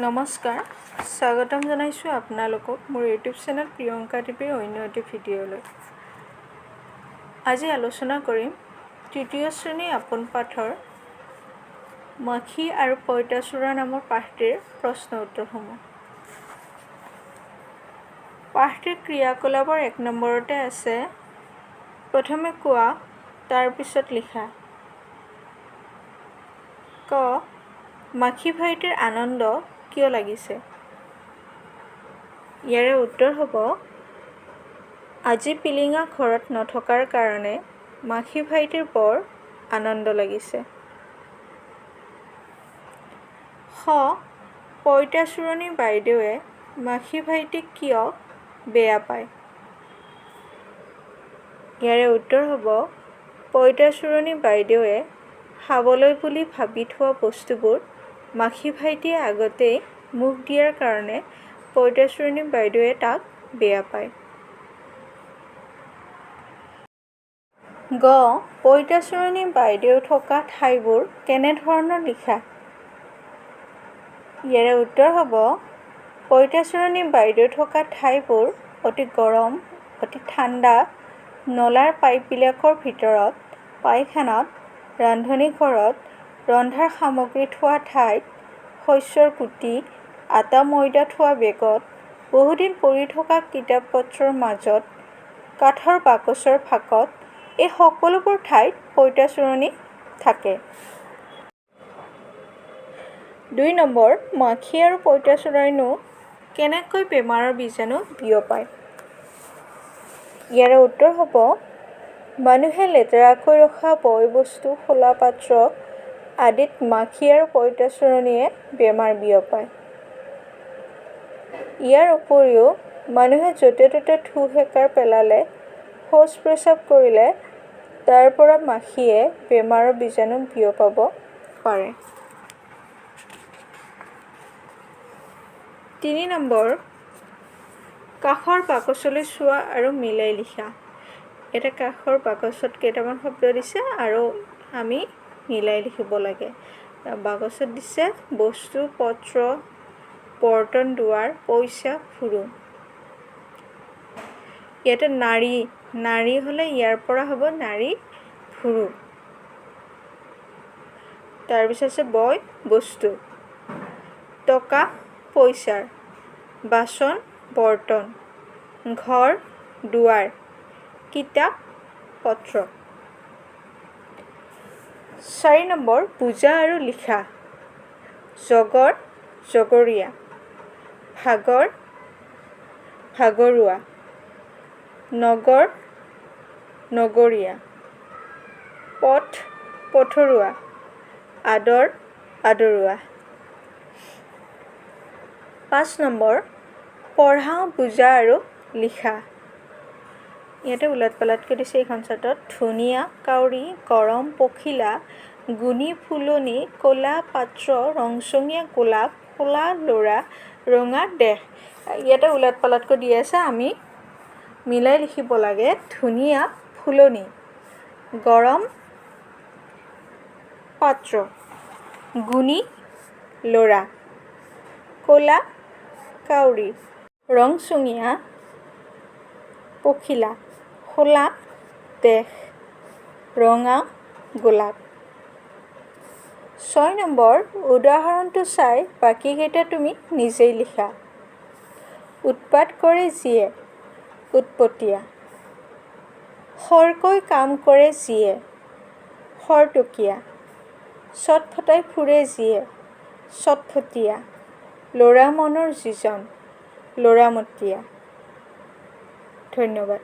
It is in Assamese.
নমস্কাৰ, স্বাগতম জনাইছোঁ আপোনালোকক মোৰ ইউটিউব চেনেল প্ৰিয়ংকা টিভিৰ অন্য এটি ভিডিঅ'লৈ। আজি আলোচনা কৰিম তৃতীয় শ্ৰেণীৰ আপোন পাঠৰ মাখি আৰু পঁইতাচোৰা নামৰ পাঠটিৰ প্ৰশ্ন উত্তৰসমূহ। পাঠটিৰ ক্ৰিয়াকলাপৰ ১ নম্বৰতে আছে প্ৰথমে কোৱা, তাৰপিছত লিখা। ক. মাখি ভাইটিৰ আনন্দ কিয় লাগিছে? ইয়াৰে উত্তৰ হ'ব, আজি পিলিঙা ঘৰত নথকাৰ কাৰণে মাখি ভাইটিৰ বৰ আনন্দ লাগিছে। খ. পঁইতাচোৰণী বাইদেৱে মাখি ভাইটিক কিয় বেয়া পায়? ইয়াৰে উত্তৰ হ'ব, পঁইতাচোৰণী বাইদেৱে খাবলৈ বুলি ভাবি থোৱা বস্তুবোৰ মাখি ভাইটিয়ে আগতেই মুখ দিয়াৰ কাৰণে পঁইতাচোৰণী বাইদেৱে তাক বেয়া পায়। গ. পঁইতাচোৰণী বাইদেউ থকা ঠাইবোৰ কেনেধৰণৰ লিখা? ইয়াৰে উত্তৰ হ'ব, পঁইতাচোৰণী বাইদেউ থকা ঠাইবোৰ অতি গৰম, অতি ঠাণ্ডা, নলাৰ পাইপবিলাকৰ ভিতৰত, পায়খানাত, ৰান্ধনীঘৰত, ৰন্ধাৰ সামগ্ৰী থোৱা ঠাইত, শস্যৰ গুটি, আটা ময়দা থোৱা বেগত, বহুদিন পৰি থকা কিতাপ-পত্ৰৰ মাজত, কাঠৰ বাকচৰ ফাঁকত, এই সকলোবোৰ ঠাইত পঁইতাচোৰণী থাকে। ২ নম্বৰ, মাখি আৰু পঁইতাচোৰাইনো কেনেকৈ বেমাৰৰ বীজাণু বিয়পায়? ইয়াৰে উত্তৰ হ'ব, মানুহে লেতেৰাকৈ ৰখা বয়-বস্তু, খোলা পাত্ৰ আদিত মাখি আৰু পঁইতাচোৰণীয়ে বেমাৰ বিয়পায়। ইয়াৰ উপৰিও মানুহে য'তে-ত'তে থু-খেকাৰ পেলালে, শৌচ-প্ৰস্ৰাৱ কৰিলে তাৰ পৰা মাখিয়ে বেমাৰৰ বীজাণু বিয়পাব পাৰে। ৩ নম্বৰ, কাষৰ বাকচলৈ চোৱা আৰু মিলাই লিখা। এটা কাষৰ বাকচত কেইটামান শব্দ দিছে আৰু আমি মিলাই লিখিব লাগে। বাকচত দিছে বস্তু, পত্ৰ, বৰ্তন, দুৱাৰ, পইচা, ফুৰো। ইয়াতে নাৰী হ'লে ইয়াৰ পৰা হ'ব নাৰী, ফুৰো। তাৰপিছত আছে বয়, বস্তু, টকা, পইচাৰ, বাচন, বৰ্তন, ঘৰ, দুৱাৰ, কিতাপ, পত্ৰ। ৪ নম্বৰ, বুজা আৰু লিখা। জগৰ, জগৰীয়া, ভাগৰ, ভাগৰুৱা, নগৰ, নগৰীয়া, পথ, পথৰুৱা, আদৰ, আদৰুৱা। ৫ নম্বৰ, পঢ়া, বুজা আৰু লিখা। ইয়াতে ওলট-পালটকৈ দিছে এইখন চাৰ্টত। ধুনীয়া, কাউৰী, গৰম, পখিলা, গুণী, ফুলনি, ক'লা, পাত্ৰ, ৰংচঙীয়া গোলাপ, ক'লা ল'ৰা, ৰঙা দেশ। ইয়াতে ওলট-পালটকৈ দি আছে, আমি মিলাই লিখিব লাগে। ধুনীয়া, ফুলনি, গৰম, পাত্ৰ, গুণী, ল'ৰা, ক'লা, কাউৰী, ৰংচঙীয়া, পখিলা, ক'লা, দেশ, ৰঙা, গোলাপ। ৬ নম্বৰ, উদাহৰণটো চাই বাকীকেইটা তুমি নিজেই লিখা। উৎপাত কৰে যিয়ে, উৎপতীয়া। খৰকৈ কাম কৰে যিয়ে, খৰতকীয়া। চটফটাই ফুৰে যিয়ে, চটফটীয়া। ল'ৰা মনৰ যিজন, ল'ৰামতীয়া। ধন্যবাদ।